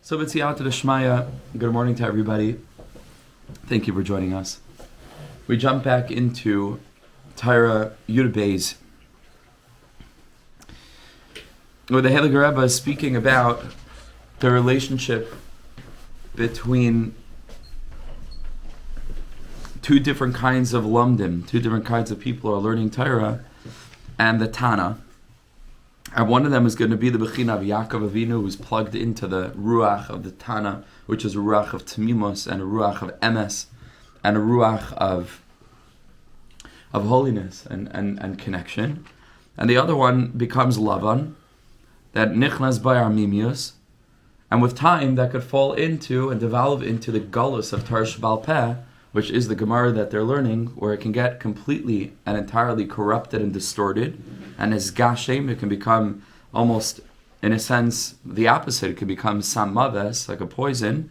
So B'tziyata D'Shmaya, good morning to everybody. Thank you for joining us. We jump back into Torah Beis, where the Heilige Rebbe is speaking about the relationship between two different kinds of lumdim, two different kinds of people who are learning Torah, and the Tana. And one of them is going to be the Bechina of Yaakov Avinu, who's plugged into the Ruach of the Tana, which is a Ruach of Tmimos, and a Ruach of Emes, and a Ruach of holiness and connection. And the other one becomes Lavan, that Nichnas by Armimius, and with time that could fall into and develop into the Geulah of Torah Shebal Peh, which is the Gemara that they're learning, where it can get completely and entirely corrupted and distorted. And as Gashem, it can become almost, in a sense, the opposite. It can become Samaves, like a poison.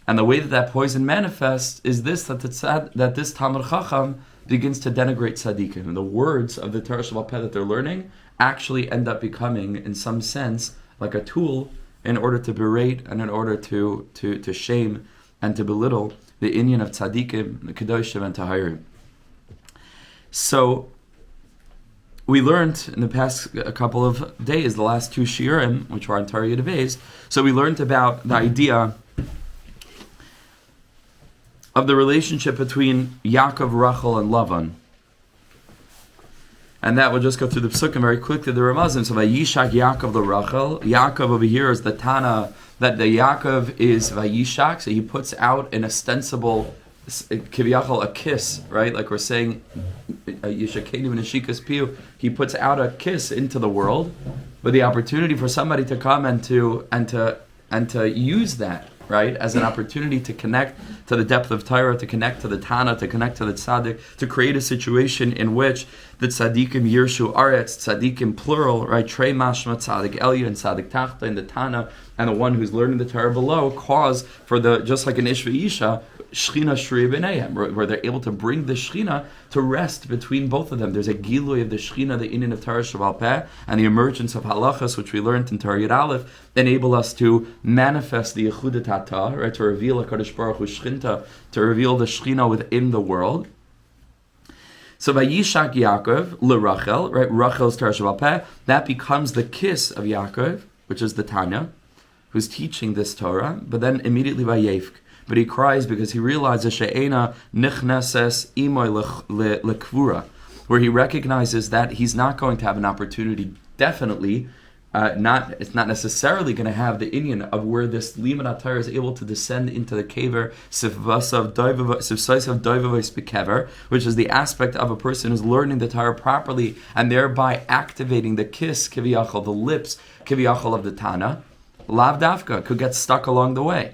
And the way that that poison manifests is this, that this Talmud Chacham begins to denigrate tzaddikim. And the words of the Torah Shebal Peh that they're learning actually end up becoming, in some sense, like a tool in order to berate and in order to shame and to belittle the inyan of tzaddikim, the kedoshim, and tahirim. So we learned in the past a couple of days, the last two SHIURIM, which were on R Beis, so we learned about the idea of the relationship between Yaakov, Rachel, and Lavan. And that will just go through the psukim very quickly, the Ramazim. So Vayishak Yaakov the Rachel. Yaakov over here is the Tana, that the Yaakov is Vayishak, so he puts out an ostensible, kiviyachol, a kiss, right? Like we're saying, Yishakenu v'neshikas piu, he puts out a kiss into the world, but the opportunity for somebody to come and to use that, right, as an opportunity to connect to the depth of Torah, to connect to the Tana, to connect to the Tzaddik, to create a situation in which the Tzaddikim Yirshu Aretz, Tzaddikim plural, right, Trei Mashma, Tzaddik Elya, and Tzaddik Tachta, and the Tana, and the one who's learning the Torah below, cause for the, just like an Ishva Isha, Shechina Shriya B'neihem, where they're able to bring the Shechina to rest between both of them. There's a Geulah of the Shechina, the inyan of Torah Shebal Peh, and the emergence of halachas, which we learned in Torah Yud Aleph, enable us to manifest the Yechudat Hatah, right, to reveal HaKadosh Baruch Hu Shechinta, to reveal the Shechina within the world. So Vayishak Yaakov LeRachel, right, Rachel's Torah Shebal Peh, that becomes the kiss of Yaakov, which is the Tanya, who's teaching this Torah, but then immediately Vayevk. But he cries because he realizes she'ena nichneses imoy lekvura, where he recognizes that he's not going to have an opportunity, definitely, it's not necessarily going to have the inyan of where this limanat Torah is able to descend into the kever, sivsasav doivavos bekever, which is the aspect of a person who's learning the Torah properly and thereby activating the kiss, kiviyachol, the lips, kiviyachol of the Tana. Lav dafka could get stuck along the way.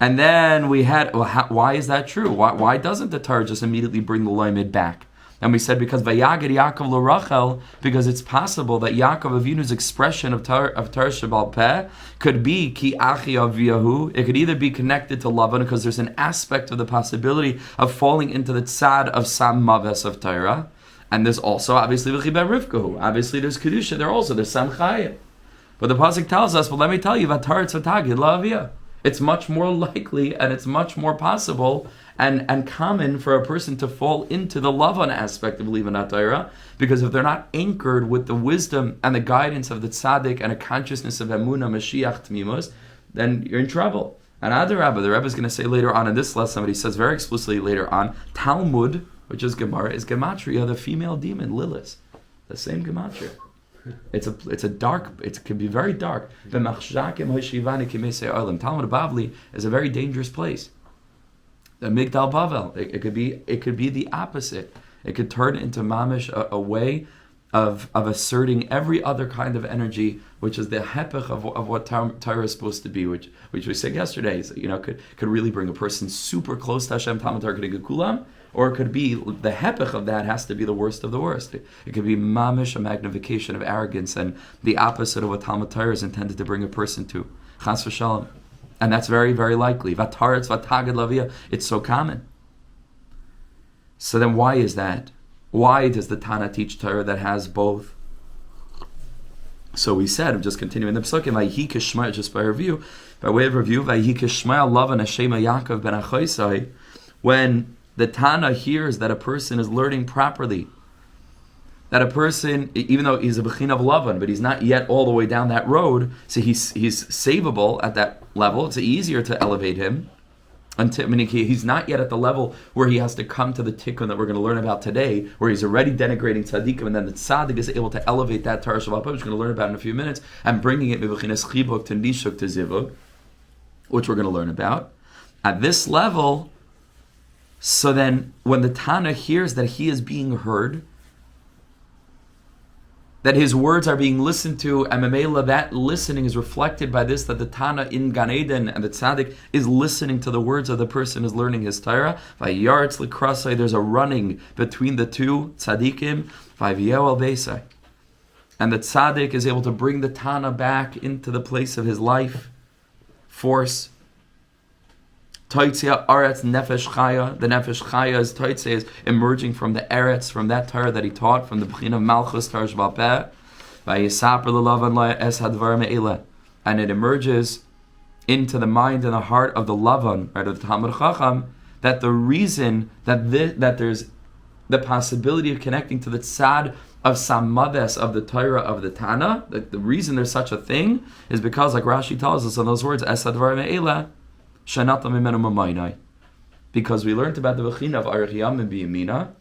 And then we had, why is that true? Why doesn't the Torah just immediately bring the lamed back? And we said because Vayagid Yaakov LeRachel, because it's possible that Yaakov Avinu's expression of Torah Shebal Peh could be Ki Achi Aviyahu. It could either be connected to Lavan, because there's an aspect of the possibility of falling into the tzad of Sam Maves of Torah. And there's also, obviously, V'chiber Rivkahu. Obviously, there's Kedusha. There's Sam Chayim. But the pasuk tells us, well, let me tell you, Vataretz V'tagid La'aviyah. It's much more likely and it's much more possible and common for a person to fall into the Lavan aspect of Livanat Torah, because if they're not anchored with the wisdom and the guidance of the Tzaddik and a consciousness of Emunah, Mashiach, Tmimos, then you're in trouble. And Adarabba, the Rebbe is going to say later on in this lesson, but he says very explicitly later on, Talmud, which is Gemara, is Gematria, the female demon, Lilith. The same Gematria. It's a dark, it can be very dark. Talmud Bavli is a very dangerous place. The Migdal Bavel, it could be the opposite. It could turn into mamish, a way of asserting every other kind of energy, which is the hepech of what Torah is supposed to be, which we said yesterday. So, could really bring a person super close to Hashem, Talmud Torah Kulam. Or it could be, the hepech of that has to be the worst of the worst. It could be mamish, a magnification of arrogance, and the opposite of what Talmud Torah is intended to bring a person to. Chas v'shalom. And that's very, very likely. Vataretz v'tagid laviyah. It's so common. So then why is that? Why does the Tana teach Torah that has both So we said, I'm just continuing the psukim, Vayhi Kishmaya, just by way of review, Vayhi Kishmaya Lavan Hashem Yaakov ben Achoisai, when the Tana hears that a person is learning properly, that a person, even though he's a Bechin of Lavan, but he's not yet all the way down that road, so he's savable at that level, it's easier to elevate him. He's not yet at the level where he has to come to the tikkun that we're going to learn about today, where he's already denigrating tzaddikim, and then the tzaddik is able to elevate that Torah Shabbat, which we're going to learn about in a few minutes, and bringing it mevachinas chibuk to nishuk to zivug, which we're going to learn about. At this level, so then when the Tana hears that he is being heard, that his words are being listened to, and Mamela, that listening is reflected by this, that the Tana in Gan Eden and the Tzaddik is listening to the words of the person who's learning his Torah. Vayartz l'krasai, there's a running between the two Tzaddikim. Vayviel Beisai, and the Tzaddik is able to bring the Tana back into the place of his life force. Toitzia Aretz Nefesh Chaya. The Nefesh Chaya is Toitzia, is emerging from the Eretz, from that Torah that he taught, from the B'chin of Malchus Torah Sheba'al Peh. Vayisaper l'Lavan lo es hadvar me'ila, and it emerges into the mind and the heart of the Lavan, right, of the Talmud Chacham, that the reason that there's the possibility of connecting to the tzad of Samades, of the Torah of the Tana, that the reason there's such a thing is because, like Rashi tells us in those words, es hadvar me'ila, because we learned about the Bechina of R Yaakov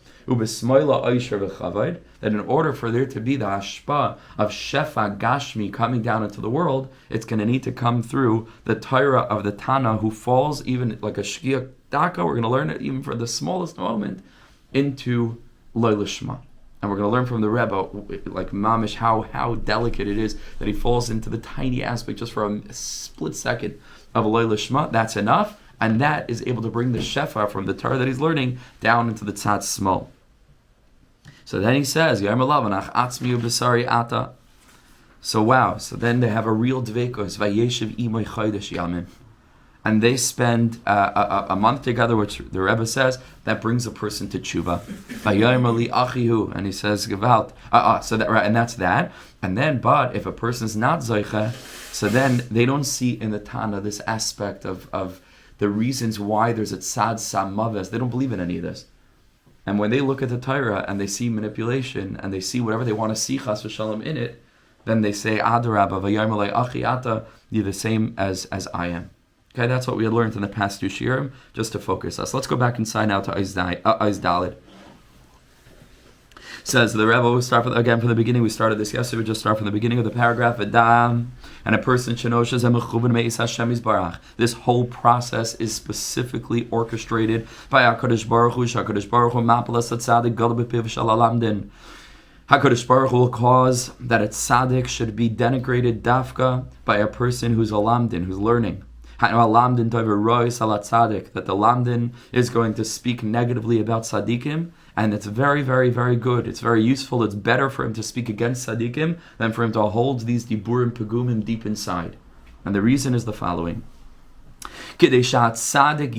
Klein, that in order for there to be the hashpa of Shefa Gashmi coming down into the world, it's going to need to come through the Torah of the Tana, who falls even like a Shkia Daka, we're going to learn it even for the smallest moment, into Loilishma. And we're going to learn from the Rebbe, like Mamish, how delicate it is that he falls into the tiny aspect just for a split second of a Loy Lishma. That's enough, and that is able to bring the Shefa from the Torah that he's learning down into the Tzad Small. So then he says, so wow, so then they have a real dveikos, Vayeshev Imoy Chodesh Yamim. And they spend a month together, which the Rebbe says, that brings a person to tshuva. And he says, Gevalt. So that, right, and that's that. And then, but if a person is not zoicha, so then they don't see in the Tana this aspect of the reasons why there's a tzad samaves. They don't believe in any of this. And when they look at the Torah and they see manipulation and they see whatever they want to see chas v'shalom in it, then they say, Adarabba, v'yayim achi ata, you're the same as I am. Okay, that's what we had learned in the past two shiurim, just to focus us. Let's go back inside now to Oz Daled. Says the Rebbe, we'll start again from the beginning. We started this yesterday. We just start from the beginning of the paragraph. Adam, and a person shenoshes emechubin meis Hashem yisbarach. This whole process is specifically orchestrated by HaKadosh Baruch Hu. HaKadosh Baruch Hu mapelas atzadik Geulah b'piv shel alamdin. HaKadosh Baruch Hu will cause that a tzaddik should be denigrated dafka by a person who's a lamdin, who's learning. That the lamdin is going to speak negatively about tzaddikim, and it's very, very, very good. It's very useful. It's better for him to speak against tzaddikim than for him to hold these diburim pegumim deep inside. And the reason is the following. The tzaddik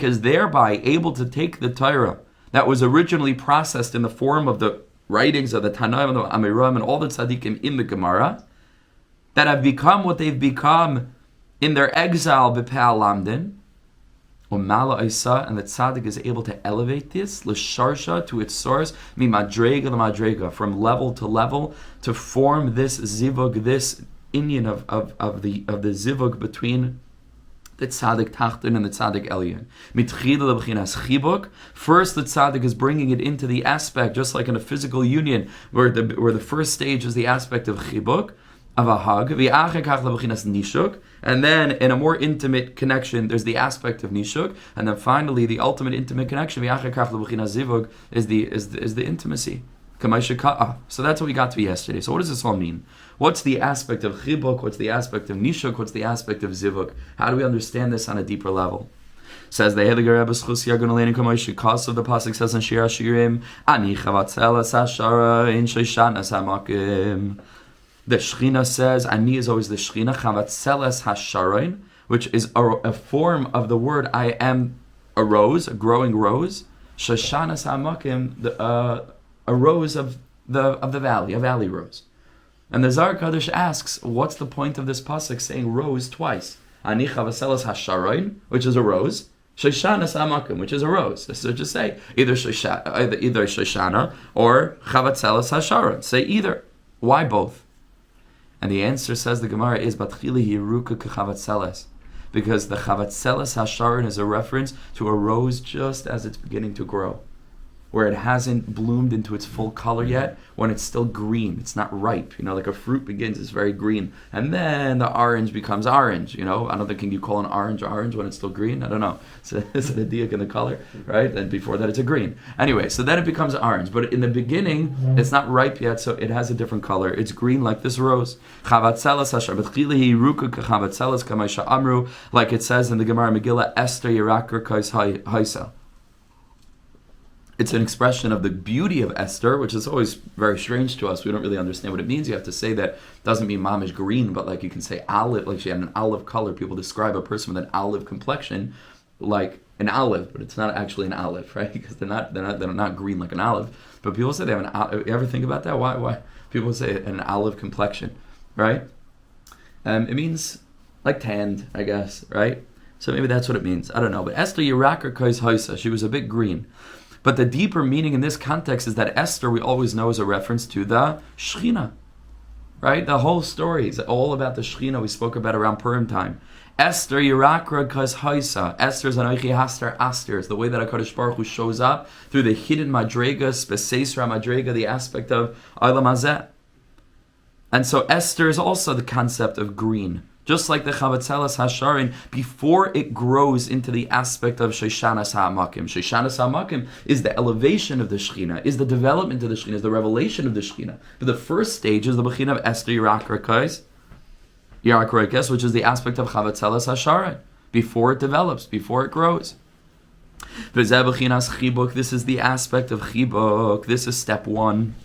is thereby able to take the Torah that was originally processed in the form of the writings of the Tanaim and the Amiram and all the tzaddikim in the Gemara, that have become what they've become in their exile b'pe'al lamdin, umala isa, and the tzaddik is able to elevate this l'sharsha to its source, mi madrega l'madrega, from level to level, to form this zivug, this inyan of the zivug between the tzaddik tachton and the tzaddik elyon. Mitchila l'bchinas chibuk. First, the tzaddik is bringing it into the aspect, just like in a physical union, where the first stage is the aspect of chibuk, of a hug. V'achekach l'bchinas nishuk, and then in a more intimate connection, there's the aspect of nishuk, and then finally, the ultimate intimate connection, v'achekach l'bchinas zivug, is the intimacy. So that's what we got to yesterday. So what does this all mean? What's the aspect of chibuk? What's the aspect of nishuk? What's the aspect of zivuk? How do we understand this on a deeper level? Says the Heilige Rebbe Schus Yagun Aleinu Kamosh, because of the pasuk says in SHIURIM, Ani chavatzelas hashara in shoishanas hamakim. The Shechina says, Ani is always the Shechina, chavatzelas hasharoin, which is a form of the word I am a rose, a growing rose. Shoshanas ha'amakim, a rose of the valley, a valley rose. And the Zohar Kadosh asks, what's the point of this pasuk saying rose twice? Ani chavaselas hasharoin, which is a rose. Shoshanas ha'amakim, which is a rose. So just say either Shoshana or chavatzelas hasharon. Say either. Why both? And the answer, says the Gemara, is Batchili Hiruka Kachavatzeles. Because the Chavatzeles Hasharon is a reference to a rose just as it's beginning to grow, where it hasn't bloomed into its full color yet, when it's still green, it's not ripe. Like a fruit begins, it's very green, and then the orange becomes orange. I don't think, can you call an orange when it's still green? I don't know. So it's an diak in the color, right? And before that it's a green. Anyway, so then it becomes orange, but in the beginning, it's not ripe yet, so it has a different color. It's green like this rose. Like it says in the Gemara Megillah, Esther Yirakar Kais Haisa. It's an expression of the beauty of Esther, which is always very strange to us. We don't really understand what it means. You have to say that it doesn't mean mamish green, but like you can say olive, like she had an olive color. People describe a person with an olive complexion like an olive, but it's not actually an olive, right? Because they're not green like an olive. But people say they have an olive. You ever think about that? Why? People say an olive complexion, right? It means like tanned, I guess, right? So maybe that's what it means. I don't know. But Esther Yirakar Kais Haisa, she was a bit green. But the deeper meaning in this context is that Esther, we always know, is a reference to the Shechina, right? The whole story is all about the Shechina we spoke about around Purim time. Esther Yirakra Kaz Haisa. Esther's Anochi Haster Aster. It's the way that HaKadosh Baruch Hu shows up through the hidden Madrega, Speseisra Madrega, the aspect of Olam Hazeh. And so Esther is also the concept of green. Just like the Chavatzelas Hasharin, before it grows into the aspect of Shoshanas HaMakim. Shoshanas HaMakim is the elevation of the Shechina, is the development of the Shechina, is the revelation of the Shechina. But the first stage is the Bechina of Esther Yirakrakais, which is the aspect of Chavatzelas Hasharin, before it develops, before it grows. This is the aspect of Chibuk. This is step one.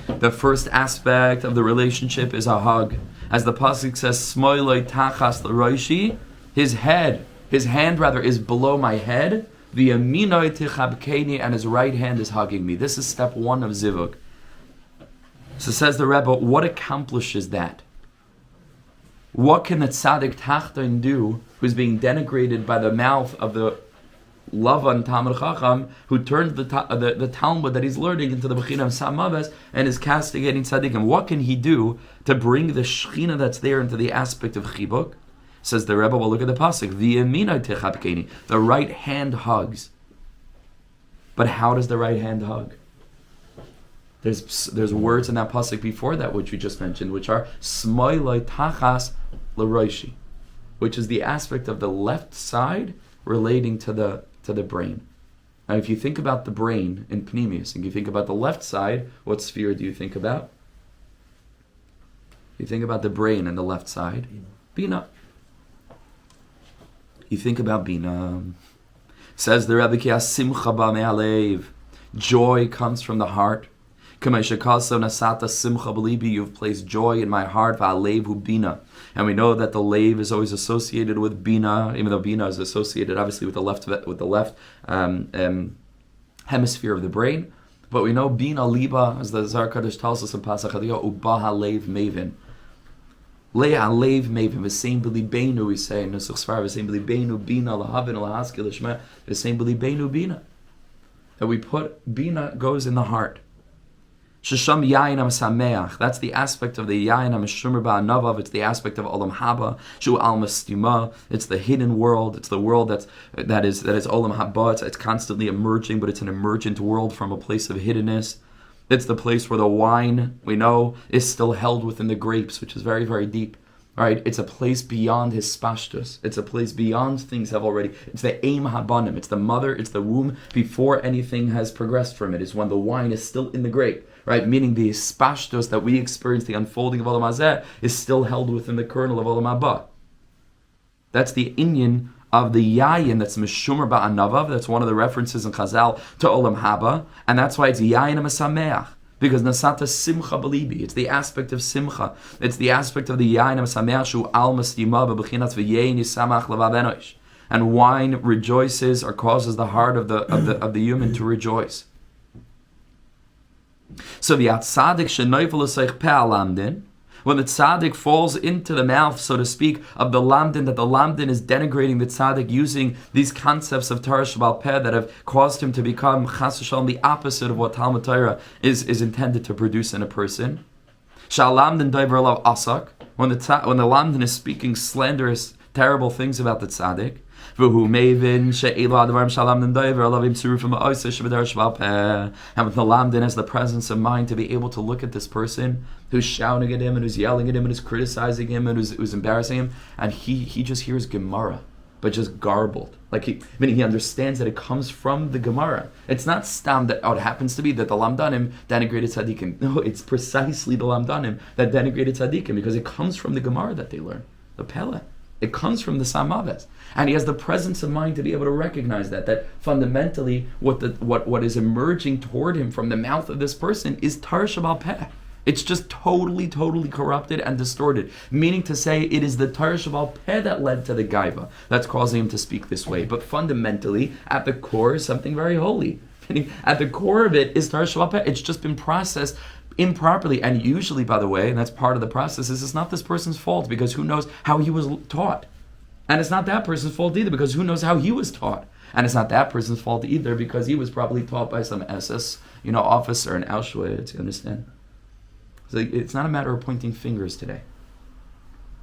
The first aspect of the relationship is a hug. As the pasuk says, Smoiloi tachas l'roishi, his hand is below my head. The yaminoi tichabkeni, and his right hand is hugging me. This is step one of zivug. So says the Rebbe, what accomplishes that? What can the tzaddik tachton do, who's being denigrated by the mouth of the Lavan Talmud Chacham, who turned the Talmud that he's learning into the Bechina of Samaves and is castigating tzaddikim? What can he do to bring the Shechina that's there into the aspect of Chibuk? Says the Rebbe, well, look at the pasuk. The right hand hugs. But how does the right hand hug? There's words in that pasuk before that which we just mentioned, which are Smoiloi tachas l'roishi, which is the aspect of the left side relating to the brain. Now, if you think about the brain in Pneumius, and you think about the left side, what sphere do you think about? You think about the brain and the left side. Binah. You think about Binah. Says the Rebbe, Ki simcha ba me'alev. Joy comes from the heart. You've placed joy in my heart, va'alevu bina. And we know that the lave is always associated with bina, even though bina is associated obviously with the left hemisphere of the brain. But we know bina liba, as the Zohar Kadosh tells us in Pasach Hadiyah, uba halev mevin. Leah halev mevin. V'sein b'libeinu, we say in Nusach Sfar, v'sein b'libeinu bina lahavin lahaskil l'shmeh. V'sein b'libeinu bina. That we put bina goes in the heart. Shesham yayin sameach. That's the aspect of the yayin hameshumer ba'anavav. It's the aspect of olam haba. Shu al mastima. It's the hidden world. It's the world that is olam haba. It's constantly emerging, but it's an emergent world from a place of hiddenness. It's the place where the wine, we know, is still held within the grapes, which is very, very deep. Right? It's a place beyond his spashtus. It's a place beyond things have already. It's the aim habanim. It's the mother. It's the womb before anything has progressed from it. It's when the wine is still in the grape. Right, meaning the spashtos that we experience, the unfolding of Olam Hazeh, is still held within the kernel of Olam Haba. That's the inyan of the yayin that's meshumer ba'anavav. That's one of the references in Chazal to Olam Haba, and that's why it's yayin ha'mesameach, because nasata simcha b'libi. It's the aspect of simcha. It's the aspect of the yayin ha'mesameach shu al mastima b'bechinas v'yein yisamach levav enosh. And wine rejoices or causes the heart of the human to rejoice. So the tzaddik shenoifel l'seich peh lamdin, when the tzaddik falls into the mouth, so to speak, of the lamdin, that the lamdin is denigrating the tzaddik using these concepts of Torah Shabbal Peh that have caused him to become chas v'shalom the opposite of what Talmud Torah is intended to produce in a person. Shal lamdin doiver alav asak, when the lamdin is speaking slanderous, terrible things about the tzaddik. And when the lamdin has the presence of mind to be able to look at this person who's shouting at him and who's yelling at him and who's criticizing him and who's embarrassing him, and he just hears Gemara, but just garbled. Like he understands that it comes from the Gemara. It's not stam that it happens to be that the lamdanim denigrated tzaddikim. No, it's precisely the lamdanim that denigrated tzaddikim because it comes from the Gemara that they learn, the Pele. It comes from the Samaves. And he has the presence of mind to be able to recognize that fundamentally what is emerging toward him from the mouth of this person is Torah Shabbal Peh. It's just totally corrupted and distorted. Meaning to say it is the Torah Shabbal Peh that led to the Gaiva that's causing him to speak this way. But fundamentally, at the core is something very holy. At the core of it is Torah Shabbal Peh. It's just been processed improperly, and usually, by the way, and that's part of the process, is it's not this person's fault because who knows how he was taught. And it's not that person's fault either because who knows how he was taught. And it's not that person's fault either because he was probably taught by some SS, officer in Auschwitz, you understand? So it's not a matter of pointing fingers today.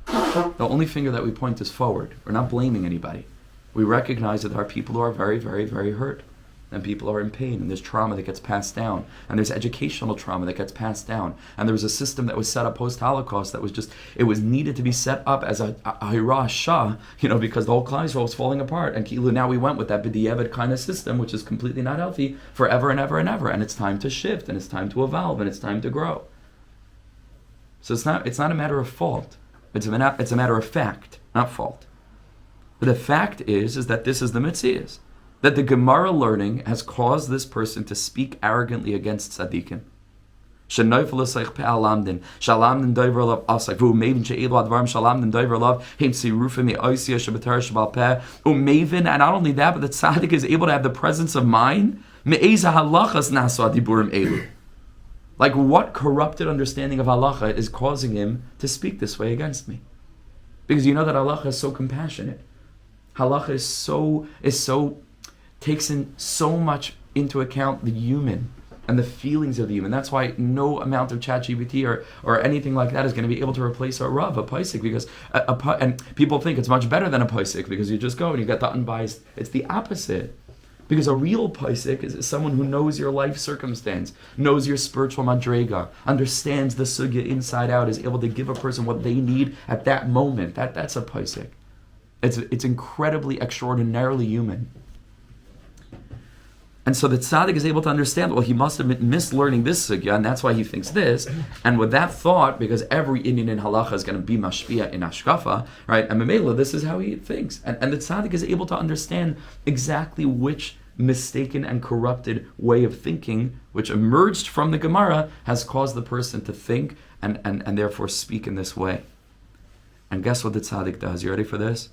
The only finger that we point is forward. We're not blaming anybody. We recognize that there are people who are very, very, very hurt. And people are in pain, and there's trauma that gets passed down, and there's educational trauma that gets passed down, and there was a system that was set up post-Holocaust that was it was needed to be set up as a Hira Shah, because the whole Klal Yisrael was falling apart, and now we went with that B'diavad kind of system, which is completely not healthy, forever and ever and ever, and it's time to shift, and it's time to evolve, and it's time to grow. So it's not a matter of fault, it's a matter of fact, not fault. But the fact is that this is the Metzias. That the Gemara learning has caused this person to speak arrogantly against tzaddikim. And not only that, but the tzaddik is able to have the presence of mind. Like what corrupted understanding of halacha is causing him to speak this way against me? Because you know that halacha is so compassionate. Halacha is so takes in so much into account the human and the feelings of the human. That's why no amount of ChatGPT or anything like that is going to be able to replace a Rav, a Paisik, because and people think it's much better than a Paisik because you just go and you get the unbiased. It's the opposite. Because a real Paisik is someone who knows your life circumstance, knows your spiritual madrega, understands the sugya inside out, is able to give a person what they need at that moment. That's a Paisik. It's incredibly, extraordinarily human. And so the tzaddik is able to understand, well, he must have been mislearning this sugya, and that's why he thinks this. And with that thought, because every Indian in halacha is going to be mashpia in ashkafa, right? And memela, this is how he thinks. And the tzaddik is able to understand exactly which mistaken and corrupted way of thinking, which emerged from the Gemara, has caused the person to think and therefore speak in this way. And guess what the tzaddik does? You ready for this?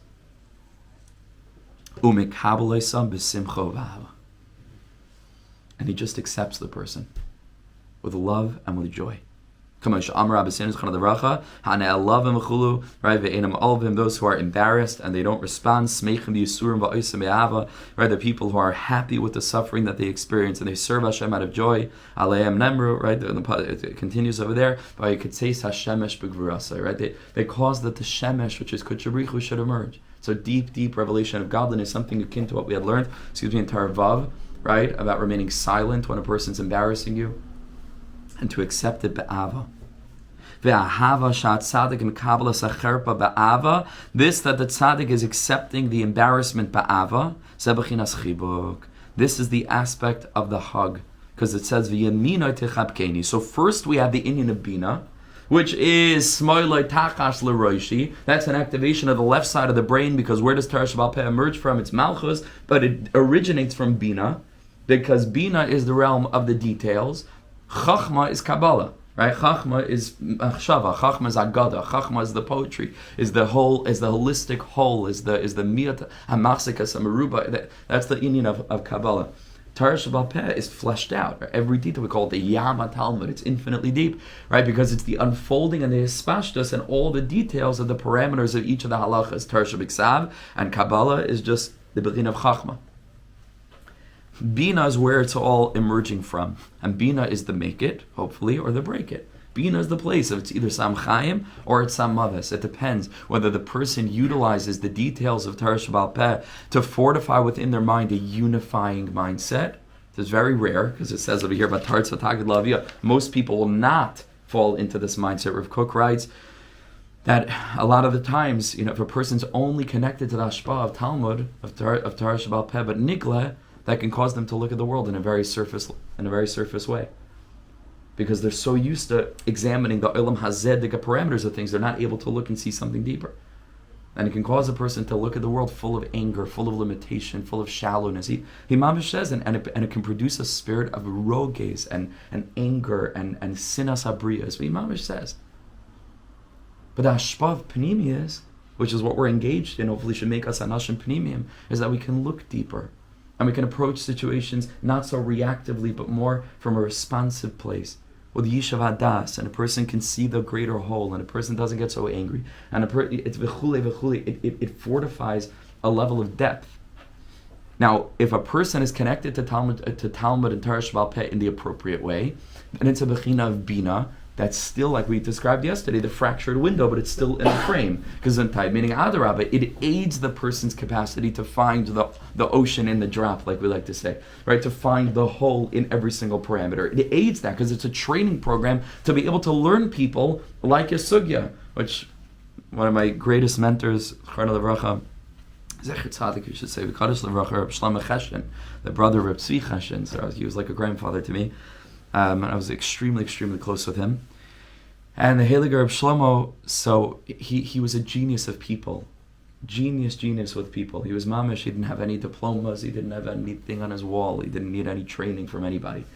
Umikabaleisam b'simcha v'ahava. And he just accepts the person with love and with joy. Right? Those who are embarrassed and they don't respond, right? The people who are happy with the suffering that they experience and they serve Hashem out of joy. Right? It continues over there. Right? They cause that the shemesh, which is kuchabrichu, should emerge. So deep revelation of godliness, something akin to what we had learned, in Torah Vav, right? About remaining silent when a person's embarrassing you, and to accept it be'ava. Ve'ahava sha'at tzaddik mekabel sacherpa be'ava. This, that the tzaddik is accepting the embarrassment be'ava, zebechinas chibuk. This is the aspect of the hug, because it says v'yamino techabkeni. So first we have the inyan of Binah, which is smoiloi takash l'roishi. That's an activation of the left side of the brain, because where does Torah Shabbal Peh emerge from? It's Malchus, but it originates from Binah, because Binah is the realm of the details. Chochmah is Kabbalah, Right? Chochmah is machshava. Chochmah is agada. Chochmah is the poetry. Is the holistic whole. Is the miyat hamachzikas amaruba. That's the Indian of Kabbalah. Torah Sheba'al Peh is fleshed out. Right? Every detail, we call it the Yam Talmud. It's infinitely deep, right? Because it's the unfolding and the hispashtus and all the details of the parameters of each of the halachas. Torah Shebiksav and Kabbalah is just the Binah of Chochmah. Binah is where it's all emerging from. And Binah is the make it, hopefully, or the break it. Binah is the place of it's either Sam Chaim or it's Sam Mavis. It depends whether the person utilizes the details of Torah Sheba'al Peh to fortify within their mind a unifying mindset. It's very rare, because it says over here about Tarz V'Tagid La'aviyah, most people will not fall into this mindset. Rav Kook writes that a lot of the times, if a person's only connected to the Hashpah of Talmud, of Torah Sheba'al Peh, but Nikla, that can cause them to look at the world in a very surface way. Because they're so used to examining the Olam Hazeh, the parameters of things, they're not able to look and see something deeper. And it can cause a person to look at the world full of anger, full of limitation, full of shallowness. He mamish says, and it can produce a spirit of roges and anger and sinas habriyas. He mamish says. But the hashpah of panimias, which is what we're engaged in, hopefully should make us anashim panimiyim, is that we can look deeper. And we can approach situations not so reactively, but more from a responsive place. With Yishav Hadas, and a person can see the greater whole, and a person doesn't get so angry. And it's v'chule, it fortifies a level of depth. Now, if a person is connected to Talmud and Torah Sheba'al Peh in the appropriate way, then it's a bechina of Binah, that's still, like we described yesterday, the fractured window, but it's still in a frame. Because meaning Adarabah, it aids the person's capacity to find the ocean in the drop, like we like to say, right? To find the whole in every single parameter. It aids that because it's a training program to be able to learn people like Yesugya, which one of my greatest mentors, Chana Levracha, Zecher Tzadik, you should say, V'kadosh Levracha, Reb Shlomo Cheshen, the brother of Reb Tzvi Cheshen, so he was like a grandfather to me. And I was extremely, extremely close with him. And the Heiliger of Shlomo, so he was a genius of people. Genius with people. He was mamish, he didn't have any diplomas, he didn't have anything on his wall, he didn't need any training from anybody.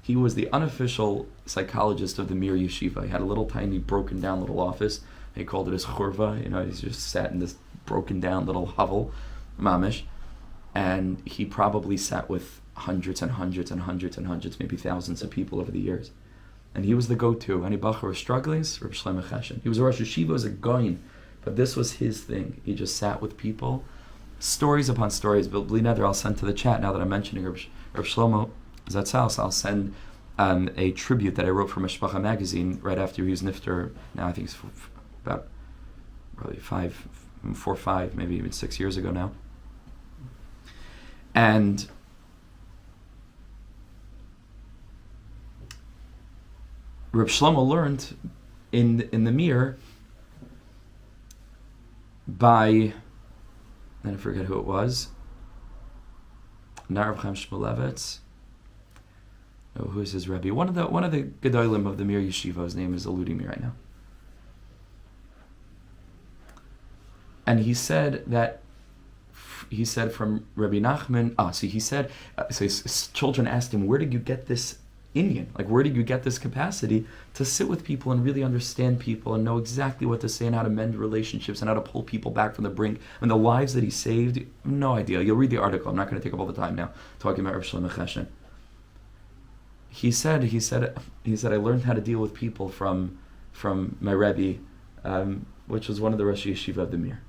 He was the unofficial psychologist of the Mir Yeshiva. He had a little tiny broken down little office. He called it his churva, he just sat in this broken down little hovel, mamish. And he probably sat with hundreds and hundreds and hundreds and hundreds, maybe thousands of people over the years. And he was the go-to. Any bachar was struggling, Reb Shlomo Cheshen. He was a Rosh Yeshiva, was a goyin, but this was his thing. He just sat with people, stories upon stories. But bli neder, I'll send to the chat now that I'm mentioning Reb Shlomo Zatzal. I'll send a tribute that I wrote for Mishpacha magazine right after he was nifter. Now I think it's about probably 4, 5, maybe even 6 years ago now. And Reb Shlomo learned in the Mir by, I forget who it was, Narav Chaim Shmulevitz. Oh, who is his Rebbe? One of the Gedolim of the Mir Yeshiva. His name is eluding me right now. And he said from Rebbe Nachman. So his children asked him, "Where did you get this Indian? Like, where did you get this capacity to sit with people and really understand people and know exactly what to say and how to mend relationships and how to pull people back from the brink?" And the lives that he saved, no idea. You'll read the article. I'm not going to take up all the time now talking about Rav Shlomo Cheshen. He said, I learned how to deal with people from my Rebbe, which was one of the Rosh Yeshiva of the Mir.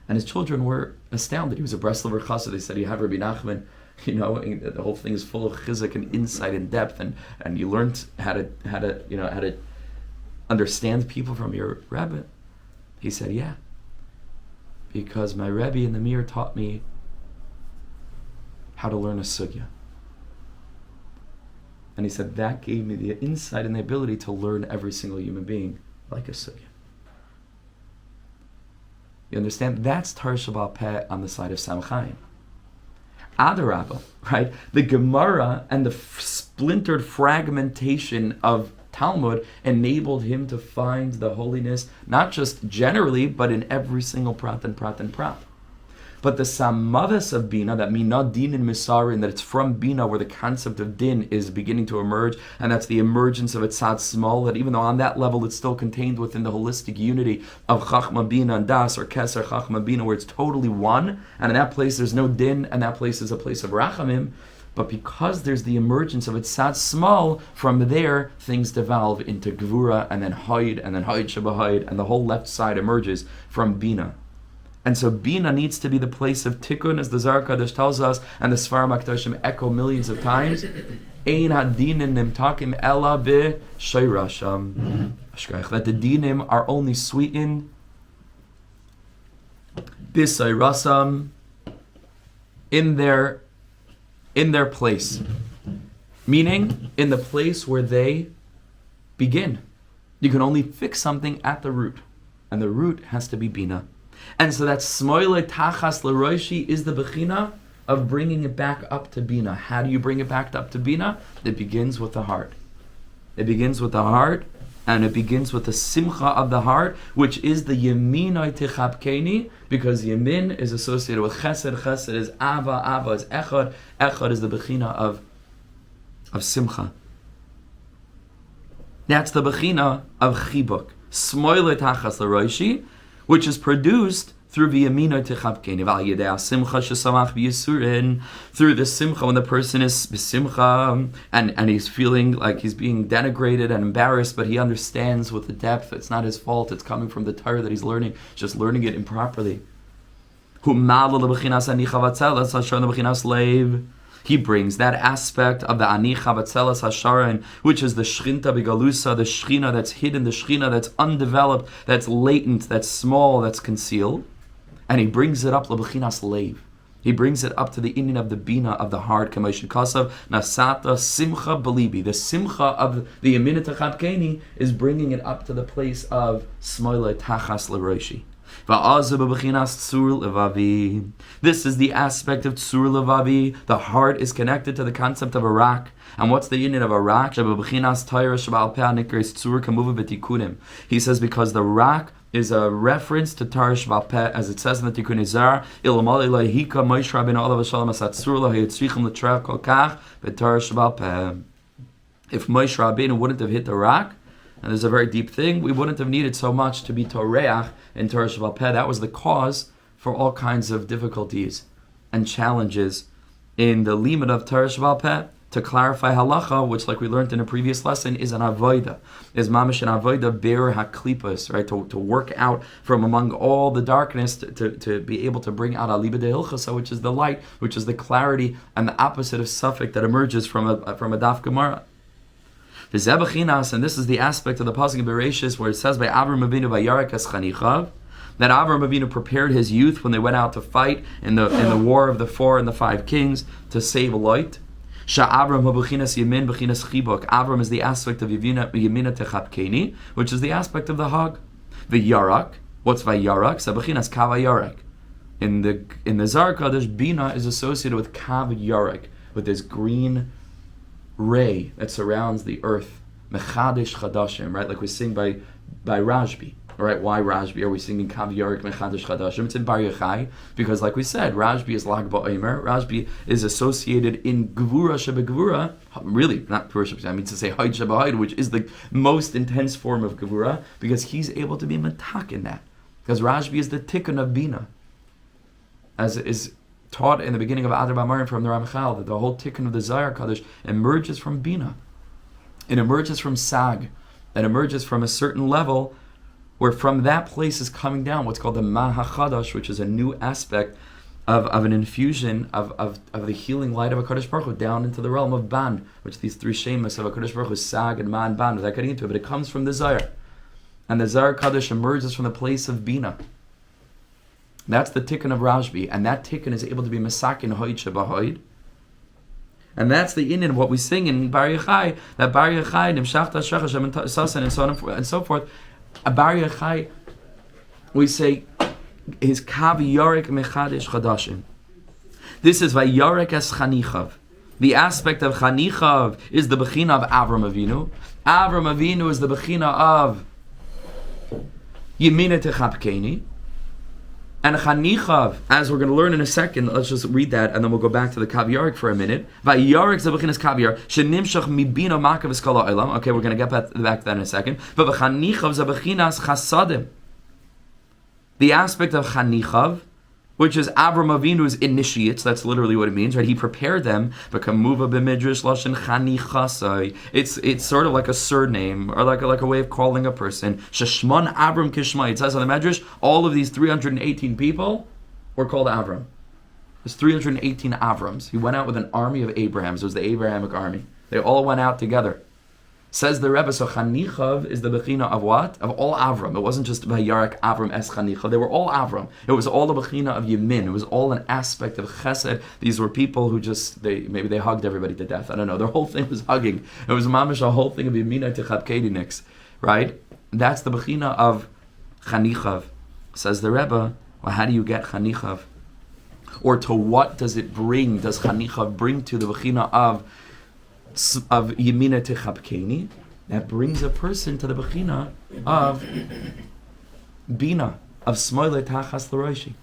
And his children were astounded. He was a Breslover Chassid. They said, "You have Rebbe Nachman, the whole thing is full of chizuk and insight and depth, and you learned how to understand people from your Rebbe." He said, "Yeah, because my Rebbe in the Mir taught me how to learn a sugya." And he said, that gave me the insight and the ability to learn every single human being like a sugya. You understand? That's Torah Sheba'al Peh on the side of Sam Chaim. Adarabah, right? The Gemara and the splintered fragmentation of Talmud enabled him to find the holiness, not just generally, but in every single prat and prat and prat. But the samavas of Binah, that mina din and misarin, that it's from Binah where the concept of din is beginning to emerge, and that's the emergence of a tzad small, that even though on that level it's still contained within the holistic unity of Chochmah, Binah, and Das, or Keser, Chochmah, Binah, where it's totally one, and in that place there's no din, and that place is a place of rachamim. But because there's the emergence of a tzad small, from there things devolve into Gevura, and then Haid Shabahid, and the whole left side emerges from Binah. And so Binah needs to be the place of tikkun, as the Zohar Kadosh tells us, and the Sfarim HaKadoshim echo millions of times. Ein hadinin nimtakim ela b'sheirasham. That the dinim are only sweetened b'seirasam, in their place, meaning in the place where they begin. You can only fix something at the root, and the root has to be Binah. And so that smoile tachas l'roishi is the bechina of bringing it back up to Binah. How do you bring it back up to Binah? It begins with the heart. It begins with the heart, and it begins with the simcha of the heart, which is the yeminoi techapkeni, because yemin is associated with chesed, chesed is ava, ava is echad, echad is the bechina of simcha. That's the bechina of chibuk. Smoile tachas l'roishi, which is produced through v'yamino techavkeni, v'al yedei simcha shesamach b'yisurin, through the simcha, when the person is b'simcha, and he's feeling like he's being denigrated and embarrassed, but he understands with the depth, it's not his fault, it's coming from the Torah that he's learning, just learning it improperly. He brings that aspect of the ani chavatzelas hasharin, which is the shrinta begalusa, the shrina that's hidden, the shrina that's undeveloped, that's latent, that's small, that's concealed, and he brings it up lebechinas leiv. He brings it up to the inyan of the Binah of the heart. Kameshin kasav nasata simcha belibi. The simcha of the yeminah techapkeni is bringing it up to the place of smoile tachas l'roshi. This is the aspect of Tzur Levavi. The heart is connected to the concept of a rock. And what's the unit of a rock? He says because the rock is a reference to Torah Sheba'al Peh, as it says in the Tikkun Izar, if Moshe Rabbeinu wouldn't have hit the rock, and there's a very deep thing, we wouldn't have needed so much to be Toreach in Torah Sheba'al Peh. That was the cause for all kinds of difficulties and challenges in the limit of Torah Sheba'al Peh. To clarify halacha, which, like we learned in a previous lesson, is an avoida, is mamish an avoida ber haklipas, right? To work out from among all the darkness, to be able to bring out alibah de hilchasa, which is the light, which is the clarity and the opposite of suffix that emerges from a daf gemara. And this is the aspect of the pasuk in Bereshis where it says by Avram Avinu vayarek es chanichav, that Avram Avinu prepared his youth when they went out to fight in the war of the 4 and the 5 kings to save Lot. Avram is the aspect of Yemina Techapkeni, which is the aspect of the Hag. V'yarak, what's V'yarak? Sabachinas Kav Yarak. In the Zohar Kadosh, Binah is associated with Kav Yarak, with this green ray that surrounds the earth. Mechadish Chadashim, right? Like we sing by Rashbi. All right, why Rashbi? Are we singing Kav Yarik Mechadish Chadashim? It's in Bar Yochai, because like we said, Rashbi is Lag Ba'omer. Rashbi is associated in Gevura Shebegevura, really, not Gevura Shebegevura, I mean to say Haid Shebahaid, which is the most intense form of Gevura, because he's able to be matak in that. Because Rashbi is the tikkun of Binah. As is taught in the beginning of Adar B'Amarim from the Ramchal, that the whole tikkun of the Zohar Kadosh emerges from Binah. It emerges from Sag. It emerges from a certain level where from that place is coming down what's called the Mahachadash, which is a new aspect of an infusion of the healing light of HaKadosh Baruch Hu down into the realm of Ban, which these 3 shemas of HaKadosh Baruch Hu, Sag and Ma and Ban, without getting into it, but it comes from the Zohar. And the Zohar Kadosh emerges from the place of Binah. That's the tikkun of Rashbi, and that tikkun is able to be Masakin Hoid Shebahoid. And that's the inyan of what we sing in Bar Yochai, that Bar Yochai, Nimshachta Shechashem and so on and so forth. A Bar Yochai, we say, is Kav Yarik Mechadish Chadashim. This is Vayarik as Chanichav. The aspect of Chanichav is the Bechina of Avram Avinu. Avram Avinu is the Bechina of Yemina Techapkeni. And chanichav, as we're going to learn in a second, let's just read that, and then we'll go back to the kav yarik for a minute. Vayarik zebechinas kav yarik shenimshach mibina makav eskala olam. Okay, we're going to get back to that in a second. But chanichav zebechinas chasadim. The aspect of chanichav, which is Avram Avinu's initiates, that's literally what it means, right? He prepared them. It's sort of like a surname, or like a way of calling a person. Sheshman Avram Kishma. It says on the Medrash, all of these 318 people were called Avram. There's 318 Avrams. He went out with an army of Abrahams. It was the Abrahamic army. They all went out together. Says the Rebbe, so Chanichav is the Bechina of what? Of all Avram. It wasn't just Vayarik Avram es Chanichav. They were all Avram. It was all the Bechina of Yemin. It was all an aspect of Chesed. These were people who maybe they hugged everybody to death. I don't know. Their whole thing was hugging. It was mamish a whole thing of Yeminah to Chabkedinix. Right? That's the Bechina of Chanichav. Says the Rebbe, well, how do you get Chanichav? Or to what does it bring? Does Chanichav bring to the Bechina of Yemina Techapkeni? That brings a person to the Bechina of Binah, of Smoile Tachas L'Roishi.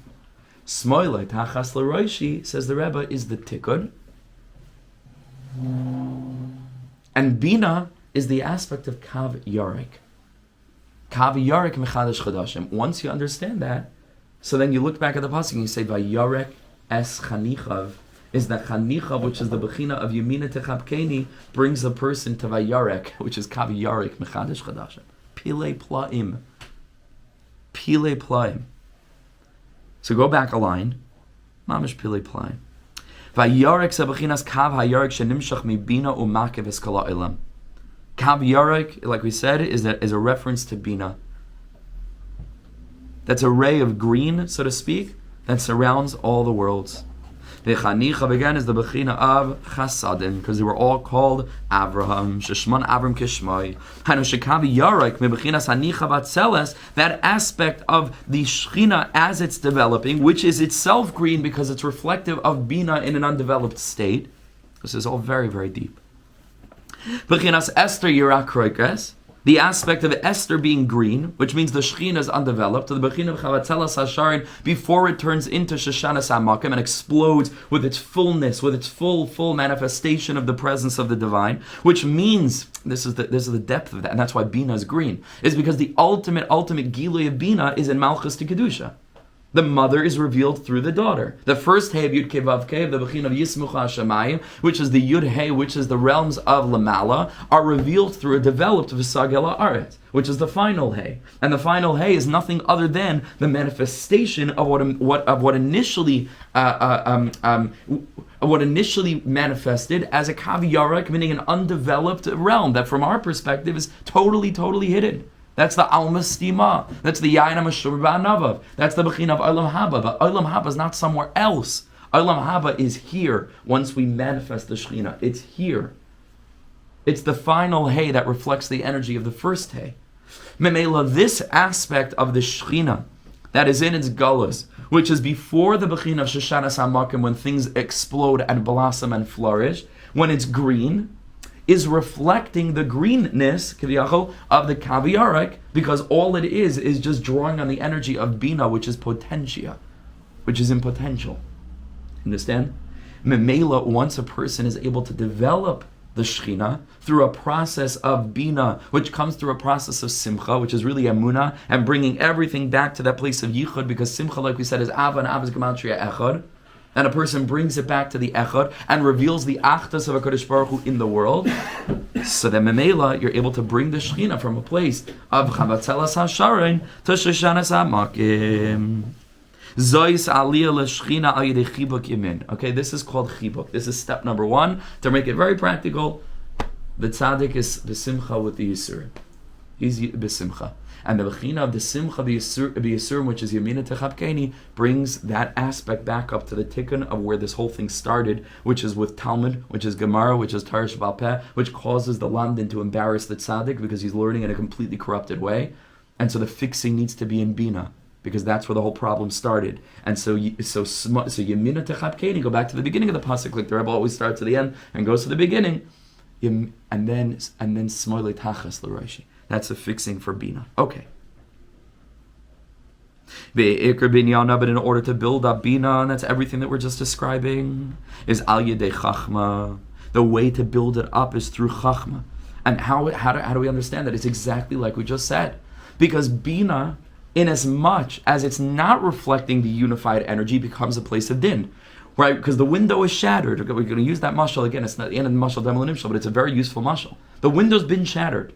Smoile Tachas L'Roishi, says the Rebbe, is the Tikkun. And Binah is the aspect of Kav Yarik. Kav Yarik Mechadash Chadashim. Once you understand that, so then you look back at the pasuk and you say, Vayarek es Chanichav, is that Chanicha, which is the Bechina of Yemina Techapkeni, brings a person to Vayarek, which is Kav Yarik Mechadash Chadashim. Pile Plaim. Pile Plaim. So go back a line. Mamish Pile Plaim. Vayarek Sebechinas Kav Hayarik Shenimshach Mibina Umakev Eskala Ilam. Kav Yarik, like we said, is a reference to Binah. That's a ray of green, so to speak, that surrounds all the worlds. The Chanichav again is the Bechina of Chasadim, because they were all called Avraham, Sheshman Avram Kishmai. Hanu Shekavi Yarik, Mebechinas Hanichav Atzeles, that aspect of the Shechina as it's developing, which is itself green because it's reflective of Binah in an undeveloped state. This is all very, very deep. Bechinas Esther Yirak Kroikes, the aspect of Esther being green, which means the Shechina is undeveloped, the Bechina of Chavatzelas Hasharin, before it turns into Shoshanas HaMakim and explodes with its fullness, with its full manifestation of the presence of the divine, which means, this is the depth of that, and that's why Binah is green, is because the ultimate Geulah of Binah is in Malchus to Kedusha. The mother is revealed through the daughter. The first Hey of Yud Kei Vav Kei, the Bechina of Yismucha Hashemayim, which is the Yud Hey, which is the realms of Lamala, are revealed through a developed V'sagela Aretz, which is the final Hey. And the final Hey is nothing other than the manifestation of what initially manifested as a Kav Yarak, meaning an undeveloped realm that, from our perspective, is totally hidden. That's the Alma Stima. That's the Yain HaMashur Ba'anavav. That's the Bechina of Olam Haba. But Olam Haba is not somewhere else. Olam Haba is here once we manifest the Shechina. It's here. It's the final Hay that reflects the energy of the first Hay. Memela, this aspect of the Shechina that is in its gullahs, which is before the Bechina of Shoshanas HaMakim, when things explode and blossom and flourish, when it's green, is reflecting the greenness, kiviyachol, of the Kav Yarik, because all it is just drawing on the energy of Binah, which is potentia, which is in potential. Understand? Memela, once a person is able to develop the Shechina through a process of Binah, which comes through a process of Simcha, which is really Emunah, and bringing everything back to that place of Yichud, because Simcha, like we said, is Ava, and Ava is Gematria Echad. And a person brings it back to the Echad and reveals the Achdas of HaKadosh Baruch Hu in the world. So then, Memela, you're able to bring the Shechina from a place of Chavatzelas HaSharin to Shoshanas HaMakim. Zois Aliyah L'Shechina Al Yedei Chibuk Yemin. Okay, this is called Chibuk. This is step number one. To make it very practical, the tzaddik is B'Simcha with the Yisurim. He's B'Simcha. And the Bechina of the Simcha B'Yisurim, which is Yemina Techapkeni, brings that aspect back up to the tikkun of where this whole thing started, which is with Talmud, which is Gemara, which is Torah Sheba'al Peh, which causes the Lamdin to embarrass the tzaddik because he's learning in a completely corrupted way. And so the fixing needs to be in Binah, because that's where the whole problem started. And so Yemina Techapkeni, go back to the beginning of the pasuk, like the Rebbe always starts at the end and goes to the beginning, and then Smoile Tachas L'Roishi. That's a fixing for Binah. Okay. Be'ikr binyana, but in order to build up Binah, and that's everything that we're just describing, is al yedei Chochmah. The way to build it up is through Chochmah. And how do we understand that? It's exactly like we just said. Because Binah, in as much as it's not reflecting the unified energy, becomes a place of din. Right? Because the window is shattered. We're going to use that mashal again. It's not the end of the mashal demolim, but it's a very useful mashal. The window's been shattered.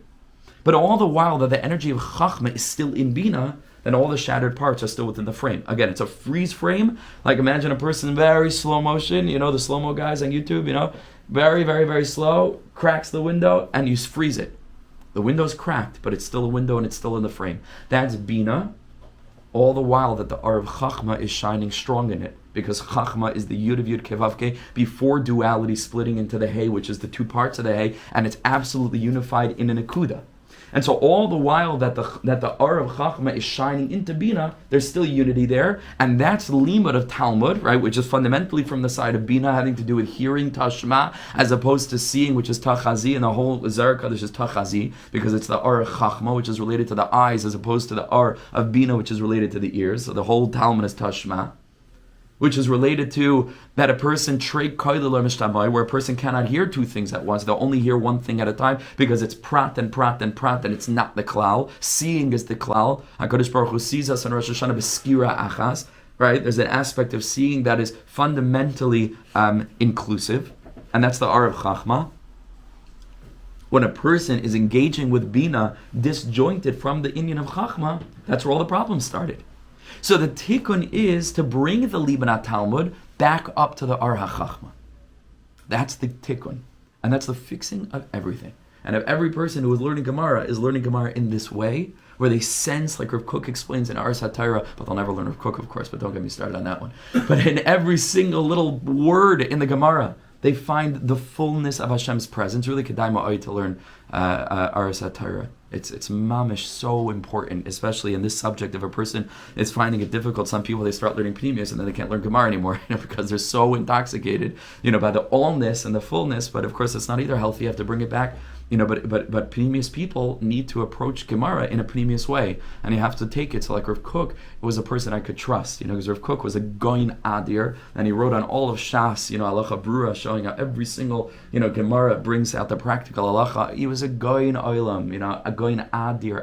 But all the while that the energy of Chochmah is still in Binah, then all the shattered parts are still within the frame. Again, it's a freeze frame. Like imagine a person very slow motion, the slow-mo guys on YouTube, very, very, very slow, cracks the window, and you freeze it. The window's cracked, but it's still a window and it's still in the frame. That's Binah, all the while that the R of Chochmah is shining strong in it. Because Chochmah is the Yud of Yud Kevavke before duality splitting into the Hey, which is the two parts of the Hey, and it's absolutely unified in an Akuda. And so all the while that the R of Chochmah is shining into Binah, there's still unity there, and that's limud of Talmud, right, which is fundamentally from the side of Binah, having to do with hearing Tashma, as opposed to seeing, which is Tachazi, and the whole Zer Kaddish is Tachazi, because it's the R of Chochmah, which is related to the eyes, as opposed to the R of Binah, which is related to the ears. So the whole Talmud is Tashma, which is related to that a person where a person cannot hear two things at once. They'll only hear one thing at a time because it's prat and prat and prat, and it's not the klal. Seeing is the klal. HaKadosh Baruch Hu sees us in Rosh Hashanah b'skira achas. Right? There's an aspect of seeing that is fundamentally inclusive, and that's the R of Chochmah. When a person is engaging with Binah disjointed from the inyan of Chochmah, that's where all the problems started. So the tikkun is to bring the Libana Talmud back up to the Ar HaChachma. That's the tikkun. And that's the fixing of everything. And if every person who is learning Gemara in this way, where they sense, like Rav Kook explains in Ars HaTorah, but they'll never learn Rav Kook, of course, but don't get me started on that one. But in every single little word in the Gemara, they find the fullness of Hashem's presence. Really, kedai ma'oi to learn Ars HaTorah. It's mamish so important, especially in this subject. If a person is finding it difficult, some people, they start learning Pneumius and then they can't learn Gemara anymore, because they're so intoxicated, by the allness and the fullness. But of course, it's not either healthy. You have to bring it back. But Pneumius people need to approach Gemara in a Pneumius way, and you have to take it. So like Rav Kook was a person I could trust, because Rav Kook was a goin adir, and he wrote on all of Shas, halacha brura, showing how every single, Gemara brings out the practical halacha. He was a goin oilam, a goin adir,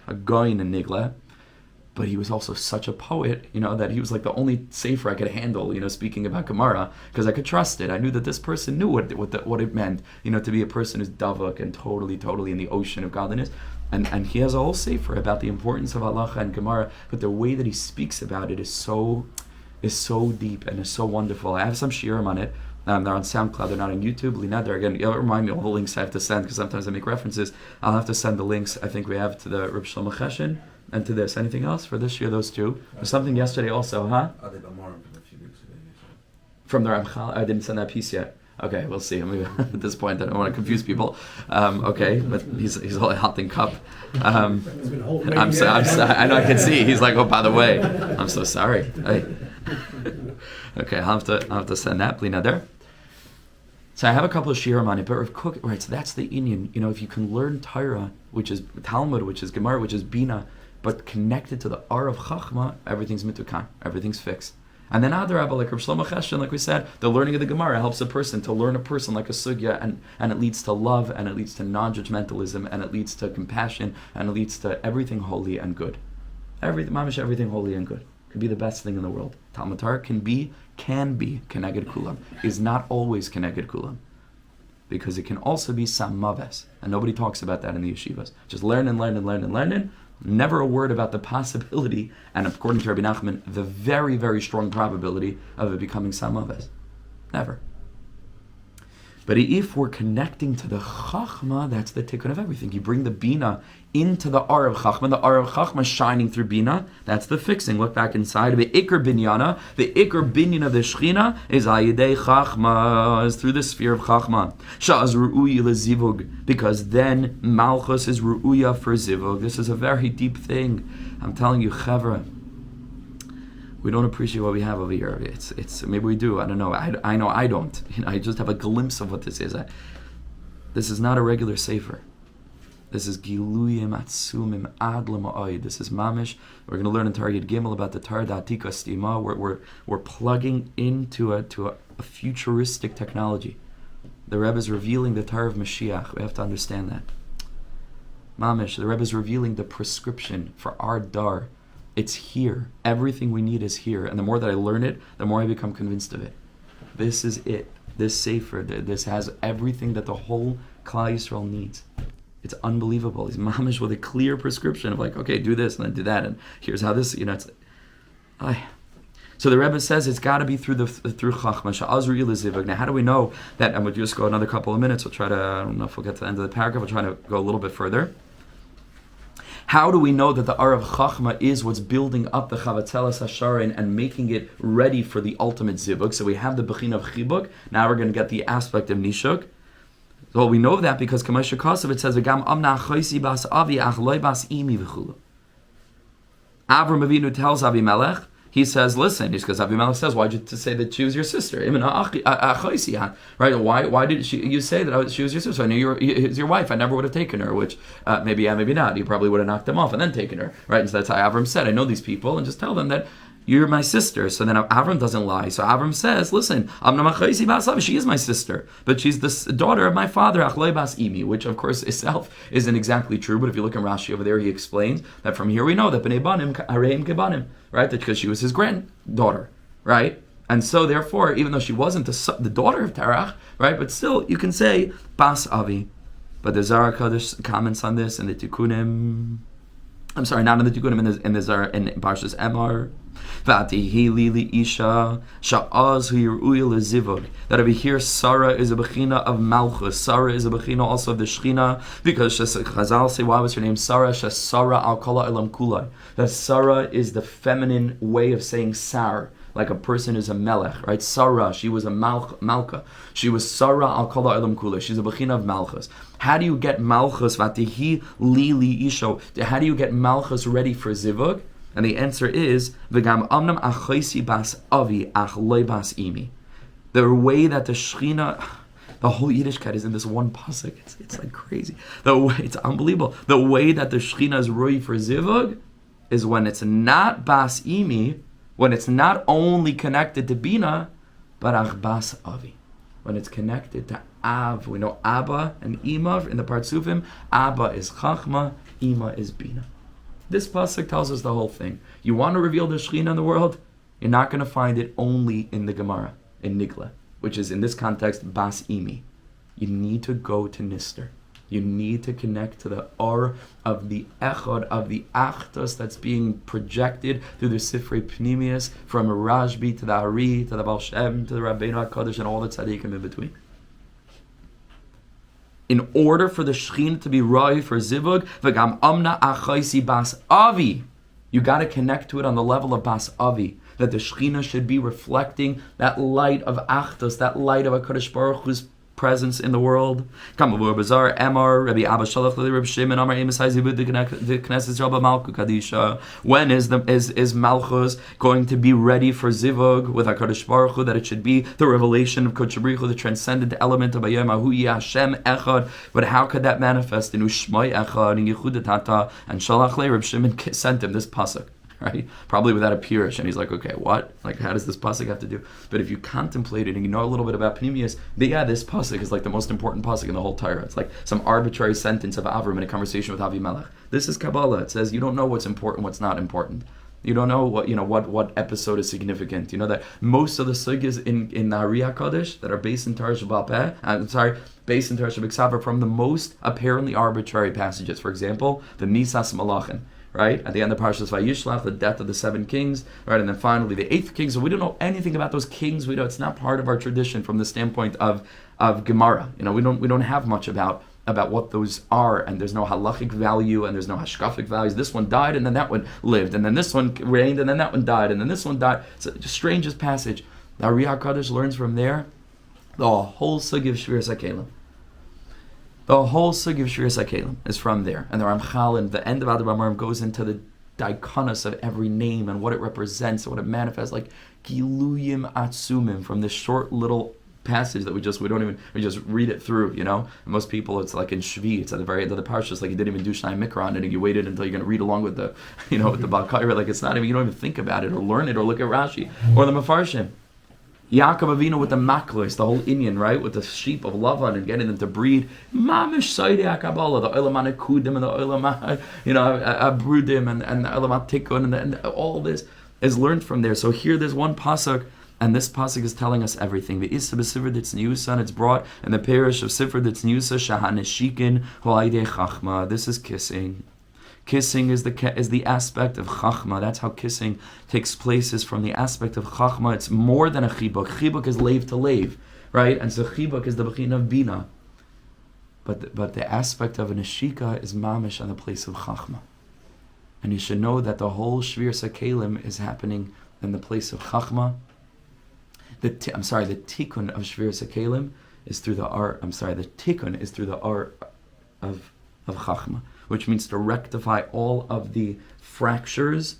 a goin in Nigla. But he was also such a poet, that he was like the only sefer I could handle, speaking about Gemara, because I could trust it. I knew that this person knew what it meant, to be a person who's davak and totally in the ocean of godliness. And he has a whole sefer about the importance of halacha and Gemara, but the way that he speaks about it is so deep and is so wonderful. I have some shiurim on it. They're on SoundCloud. They're not on YouTube. Lineder, again, remind me all the links I have to send, because sometimes I make references. I'll have to send the links. I think we have to the Reb Shlomo Cheshen and to this. Anything else for this year? Those two. There's something yesterday also, huh? From the Ramchal. I didn't send that piece yet. Okay, we'll see. At this point, I don't want to confuse people. Okay, but he's all hot and cup. I'm sorry. I know I can see. He's like, oh, by the way, I'm so sorry. Hey. Okay, I'll have to send that. Lineder. So I have a couple of shiurim on it, but Rav Kook, right? So that's the inyan. If you can learn Torah, which is Talmud, which is Gemara, which is Binah, but connected to the R of Chochmah, everything's mitukan, everything's fixed. And then Adarabba, like Rav Shlomo Cheshen, like we said, the learning of the Gemara helps a person to learn a person like a sugya, and it leads to love, and it leads to non-judgmentalism, and it leads to compassion, and it leads to everything holy and good. Everything holy and good. Could be the best thing in the world. Talmud Torah can be keneged kulam. Is not always keneged kulam, because it can also be samaves, and nobody talks about that in the yeshivas. Just learn. Never a word about the possibility, and according to Rebbe Nachman, the very, very strong probability of it becoming samaves. Never. But if we're connecting to the Chochmah, that's the tikkun of everything. You bring the Binah into the R of Chochmah. The R of Chochmah shining through Binah. That's the fixing. Look back inside. The Iker Binyana, the Iker Binyan of the Shechina is Ayidei Chochmah, is through the sphere of Chochmah. Sha'az Ru'uya leZivug, because then Malchus is Ru'uya for Zivug. This is a very deep thing. I'm telling you, Chevra, we don't appreciate what we have over here. It's maybe we do. I don't know. I know I don't. I just have a glimpse of what this is. This is not a regular sefer. This is Giluyim Atzumim Ad L'Ma'od. This is Mamish. We're going to learn in Torah Yud Gimel about the Torah Da'atika Stima. We're plugging into a futuristic technology. The Rebbe is revealing the Torah of Mashiach. We have to understand that. Mamish, the Rebbe is revealing the prescription for our dar. It's here. Everything we need is here. And the more that I learn it, the more I become convinced of it. This is it. This sefer, this has everything that the whole Klal Yisrael needs. It's unbelievable. He's mamish with a clear prescription of like, okay, do this and then do that, and here's how this, So the Rebbe says it's got to be through Chochmah. Now, how do we know that? And we'll just go another couple of minutes. We'll try to, I don't know if we'll get to the end of the paragraph. We'll try to go a little bit further. How do we know that the R of Chochmah is what's building up the Chavatzelas Hasharin and making it ready for the ultimate Zibuk? So we have the Bechin of Chibuk. Now we're going to get the aspect of Nishuk. Well, we know that because Kamesha Kosev, it says, "V'gam amna choisi bas avi ach loy bas imi v'chulu." Avram Avinu tells Avimelech, he says, listen, because Avimelech says, why'd you say that she was your sister? Right? Why did you say that she was your sister? I knew your wife. I never would have taken her, which maybe not. You probably would have knocked them off and then taken her. Right? And so that's how Avram said, I know these people, and just tell them that you're my sister. So then Avram doesn't lie. So Avram says, listen, she is my sister, but she's the daughter of my father, which of course itself isn't exactly true. But if you look in Rashi over there, he explains that from here we know that Bnei Banim, Areim Kebanim, right? That because she was his granddaughter, right? And so therefore, even though she wasn't the daughter of Terach, right? But still, you can say Bas Avi. But the Zohar Kodesh comments on this in the Tikkunim. I'm sorry, not in the Tikkunim, in the Zohar, in Parshas Emor. That over here Sarah is a bechina of Malchus. Sarah is a bechina also of the Shechina, because Chazal say, why was her name Sarah? Sarah al kala elam kulai. That Sarah is the feminine way of saying Sar, like a person is a melech, right? Sarah, she was a malka. She was Sarah al kala elam kulai. She's a bechina of Malchus. How do you get Malchus? Vatihi lili isho. How do you get Malchus ready for zivug? And the answer is v'gam amnam achoisi bas avi ach loy bas imi. The way that the Shechina, the whole Yiddishkeit is in this one pasuk. It's like crazy. It's unbelievable. The way that the Shechina is roi for zivug is when it's not bas imi, when it's not only connected to Binah, but ach bas avi. When it's connected to Av. We know Abba and Ima in the Partsufim. Abba is Chochmah, Ima is Binah. This pasuk tells us the whole thing. You want to reveal the Shechina in the world? You're not going to find it only in the Gemara, in Nigla, which is in this context Bas Imi. You need to go to Nister. You need to connect to the Or of the Echad, of the Achtos that's being projected through the Sifrei Pnimius, from Rashbi to the Ari, to the Baal Shem, to the Rabbeinu HaKadosh, and all the tzaddikim in between. In order for the Shechina to be Rai for Zivug, v'gam amna achaisi bas avi, you got to connect to it on the level of bas avi, that the Shechina should be reflecting that light of Achdos, that light of HaKadosh Baruch Hu's presence in the world. Kamavur Bazar, Emor, Rabbi Abba Shalach, Rabbi Shimon, Amar Emisai Zibud, the Knesset Rabba Malchus Kadisha. When is Malchus going to be ready for Zivug with HaKadosh Baruch Hu, that it should be the revelation of Kodesh Baruch Hu, the transcendent element of Hayom Ahu Hashem Echad? But how could that manifest in Ushmai Echad, in Yehuda Tata, and Shalach Le, Rabbi Shimon sent him this pasuk? Right? Probably without a pirish, and he's like, okay, what? Like, how does this pasuk have to do? But if you contemplate it and you know a little bit about Pnimius, this pasuk is like the most important pasuk in the whole Torah. It's like some arbitrary sentence of Avram in a conversation with Avimelech. This is Kabbalah. It says you don't know what's important, what's not important. You don't know what episode is significant. You know that most of the sugyas in the R Yaakov that are based in Torah Shabbat, based in Torah Shabbat from the most apparently arbitrary passages. For example, the Nisas Malachim. Right? At the end of Parshas Vayishlach, the death of the 7 kings, right? And then finally the 8th king. So we don't know anything about those kings. We know it's not part of our tradition from the standpoint of Gemara. We don't have much about what those are, and there's no halachic value and there's no hashkafic values. This one died and then that one lived, and then this one reigned and then that one died, and then this one died. It's the strangest passage. The R Yaakov learns from there the whole sugi of Shviras HaKelim. The whole sugi of Shviras HaKelim is from there. And the Ramchal, in the end of Ad Ramarim, goes into the daikonos of every name and what it represents and what it manifests, like Giluyim Atzumim, from this short little passage that we just read it through, you know. And most people, it's like in Shvi, it's at the very end of the parsha. It's like you didn't even do Shnai Mikra on it, and you waited until you're going to read along with the, you know, with the Balkaira. Like it's not even, you don't even think about it or learn it or look at Rashi or the Mefarshim. Yaakov Avinu with the maklos, the whole Indian, right, with the sheep of Lavan and getting them to breed. Mamish Saidei HaKabbalah, the Olam HaNekudim and the Olam, you know, Abrudim and the Olam HaTikun and all this is learned from there. So here there's one pasuk, and this pasuk is telling us everything. The Issa b'Sifr Ditzniusa, and it's brought in the parish of Sifr Ditzniusa, Shahaneshikin Ho'aidei Chochmah. This is kissing. Kissing is the aspect of Chochmah. That's how kissing takes place, is from the aspect of Chochmah. It's more than a chibuk. Chibuk is lave to lave, right? And so chibuk is the Binah of Binah. But the aspect of a neshika is mamish on the place of Chochmah. And you should know that the whole Shvir Sakelim is happening in the place of Chochmah. The tikkun of Shvir Sakelim is through the art. The tikkun is through the art of Chochmah, which means to rectify all of the fractures,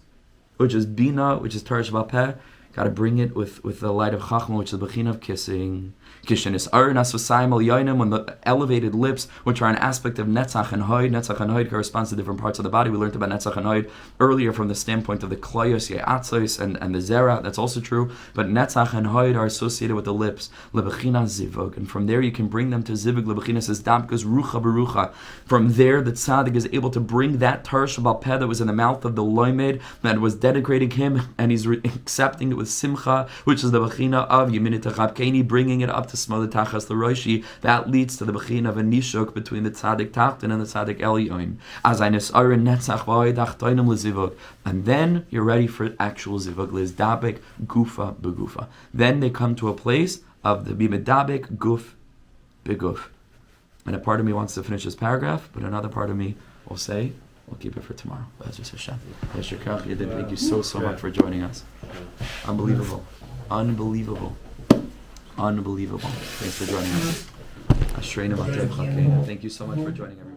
which is Binah, which is Torah Sheba'al Peh. Got to bring it with the light of Chochmah, which is the Binah of kissing. Kishin is Ar Nasvasayim Al Yoinim, when the elevated lips, which are an aspect of Netzach and Hoid. Netzach and Hoid corresponds to different parts of the body. We learned about Netzach and Hoid earlier from the standpoint of the Klayos, Ye'atzos, and the Zera. That's also true. But Netzach and Hoid are associated with the lips. Lebechina Zivug. And from there you can bring them to Zivug. Lebechina says Damkas Rucha Berucha. From there the Tzaddik is able to bring that Torah Sheba'al Peh that was in the mouth of the Loimed, that was dedicating him, and he's accepting it with Simcha, which is the Bechina of Yeminit Chabkeni, bringing it up to Smol Tachas L'Roshi. That leads to the Bechina of a Nishuk between the Tzaddik Tachton and the Tzaddik Elyoim. As I Nes'arin Netzach V'Oidach Toinim L'Zivug. And then you're ready for actual Zivug, L'Zdabek Gufa Begufa. Then they come to a place of the Bimedabek Guf Beguf. And a part of me wants to finish this paragraph, but another part of me will say, we'll keep it for tomorrow. Thank you so much for joining us. Unbelievable. Thanks for joining us. Thank you so much for joining us.